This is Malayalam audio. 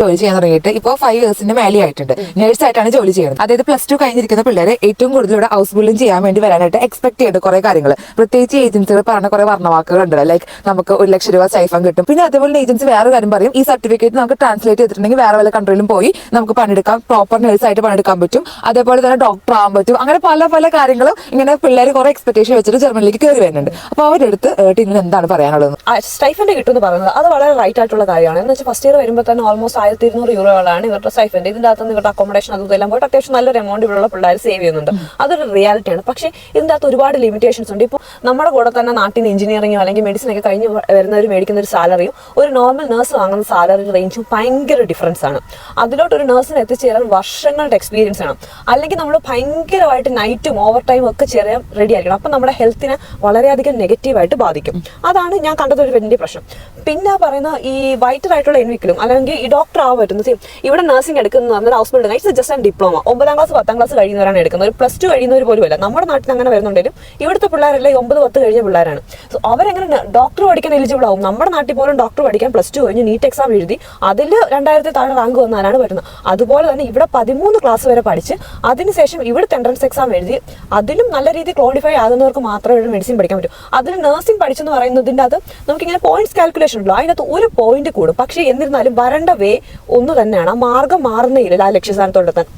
ജോലി ചെയ്യാൻ തുടങ്ങിയിട്ട് ഇപ്പോൾ 5 ഇയേഴ്സിന്റെ മേലെയായിട്ടുണ്ട്. നേഴ്സായിട്ടാണ് ജോലി ചെയ്യുന്നത്. അതായത് +2 കഴിഞ്ഞിരിക്കുന്ന പിള്ളേരെ ഏറ്റവും കൂടുതൽ ഇവിടെ ഹൗസ് ബിൽഡിംഗ് ചെയ്യാൻ വേണ്ടി വരാനായിട്ട് എക്സ്പെക്ട് ചെയ്യുന്നത് കുറെ കാര്യങ്ങൾ. പ്രത്യേകിച്ച് ഏജൻസികൾ പറഞ്ഞ കുറെ വർണ്ണവാക്കുകൾ ഉണ്ട്. ലൈക്ക് നമുക്ക് 1 ലക്ഷം രൂപ സ്റ്റൈഫൻ കിട്ടും. പിന്നെ അതേപോലെ ഏജൻസി വേറെ കാര്യം പറയും, ഈ സർട്ടിഫിക്കറ്റ് നമുക്ക് ട്രാൻസ്ലേറ്റ് ചെയ്തിട്ടുണ്ടെങ്കിൽ വേറെ വല്ല കൺട്രിയിലും പോയി നമുക്ക് പണിയെടുക്കാം, പ്രോപ്പർ നേഴ്സായിട്ട് പണിയെടുക്കാൻ പറ്റും, അതേപോലെ തന്നെ ഡോക്ടർ ആവാൻ പറ്റും. അങ്ങനെ പല പല കാര്യങ്ങളും ഇങ്ങനെ പിള്ളേർ കുറെ എക്സ്പെക്ടേഷൻ വെച്ചിട്ട് ജർമ്മനിലേക്ക് കയറി വരുന്നുണ്ട്. അപ്പോൾ അവരുടെ അടുത്ത് ടീമിന് എന്താണ് പറയാനുള്ളത്? സ്റ്റൈഫൻഡ് കിട്ടുമെന്ന് പറയുന്നത് അത് വളരെ റൈറ്റ് ആയിട്ടുള്ള കാര്യമാണ്. എന്ന് വെച്ചാൽ ഫസ്റ്റ് ഇയർ വരുമ്പോൾ തന്നെ ഓൾമോസ്റ്റ് 1200 യൂറോകളാണ് ഇവരുടെ സ്റ്റൈഫൻഡ്. ഇതിന്റെ അകത്ത് ഇവരുടെ അക്കോമഡേഷൻ അതെല്ലാം പോയിട്ട് അത്യാവശ്യം നല്ലൊരു എമൗണ്ട് ഇവിടെയുള്ള പിള്ളേർ സേവ് ചെയ്യുന്നുണ്ട്. അതൊരു റിയാലിറ്റിയാണ്. പക്ഷേ ഇതിന്റെ അകത്ത് ഒരുപാട് ലിമിറ്റേഷൻസ് ഉണ്ട്. ഇപ്പോൾ നമ്മുടെ കൂടെ തന്നെ നാട്ടിൽ നിന്ന് എഞ്ചിനീയറിംഗോ അല്ലെങ്കിൽ മെഡിസിൻ ഒക്കെ കഴിഞ്ഞ് വരുന്നവർ മേടിക്കുന്ന ഒരു സാലറിയും ഒരു നോർമൽ നേഴ്സ് വാങ്ങുന്ന സാലറി റേഞ്ചും ഭയങ്കര ഡിഫറൻസ് ആണ്. അതിലോട്ട് ഒരു നേഴ്സിന് എത്തിച്ചേരാൻ വർഷങ്ങളുടെ എക്സ്പീരിയൻസ് ആണ്. അല്ലെങ്കിൽ നമ്മൾ ഭയങ്കരമായിട്ട് നൈറ്റും ഓവർ ടൈമും ഒക്കെ ചെയ്യാൻ റെഡി ആയിരിക്കണം. അപ്പം നമ്മുടെ ഹെൽത്തിനെ വളരെയധികം നെഗറ്റീവായിട്ട് ബാധിക്കും. അതാണ് ഞാൻ കണ്ടത് ഒരു വലിയ പ്രശ്നം. പിന്നെ പറയുന്ന ഈ വൈറ്റർ ആയിട്ടുള്ള എൻവിക്കലും അല്ലെങ്കിൽ ഈ ഡോക്ടർ ആവാൻ പറ്റുന്നത് ഇവിടെ നഴ്സിംഗ് എടുക്കുന്ന പറഞ്ഞാൽ house building it's just and diploma. 9ാം ക്ലാസ് 10ാം ക്ലാസ് കഴിയുന്നവരാണ് എടുക്കുന്നത്. ഒരു +2 കഴിയുന്നവർ പോലും അല്ല. നമ്മുടെ നാട്ടിൽ അങ്ങനെ വരുന്നുണ്ടെങ്കിലും ഇവിടുത്തെ പിള്ളേരെല്ലാം 9, 10 കഴിഞ്ഞ പിള്ളേരാണ്. സോ അവരെങ്ങനെ ഡോക്ടർ പഠിക്കാൻ എലിജിബിൾ ആവും? നമ്മുടെ നാട്ടിൽ പോലും ഡോക്ടർ പഠിക്കാൻ +2 കഴിഞ്ഞ് നീറ്റ് എക്സാം എഴുതി അതിൽ 2000 താഴെ റാങ്ക് വന്നാലാണ് വരുന്നത്. അതുപോലെ തന്നെ ഇവിടെ 13 ക്ലാസ് വരെ പഠിച്ച് അതിനുശേഷം ഇവിടുത്തെ എൻട്രൻസ് എക്സാം എഴുതി അതിലും നല്ല രീതിയിൽ ക്വാളിഫൈ ആകുന്നവർക്ക് മാത്രമേ ഇവിടെ മെഡിസിൻ പഠിക്കാൻ പറ്റൂ. അതിൽ നഴ്സിംഗ് പഠിച്ചെന്ന് പറയുന്നതിൻ്റെ അത് നമുക്കിങ്ങനെ പോയിന്റ്സ് കാൽക്കുലേഷൻ ഉള്ളൂ. അതിനകത്ത് ഒരു പോയിന്റ് കൂടും. പക്ഷേ എന്നിരുന്നാലും വരേണ്ട വേ ഒന്ന് തന്നെയാണ്. ആ മാർഗം മാറുന്നേയില്ല ആ ലക്ഷ്യസ്ഥാനത്തോടെ തന്നെ.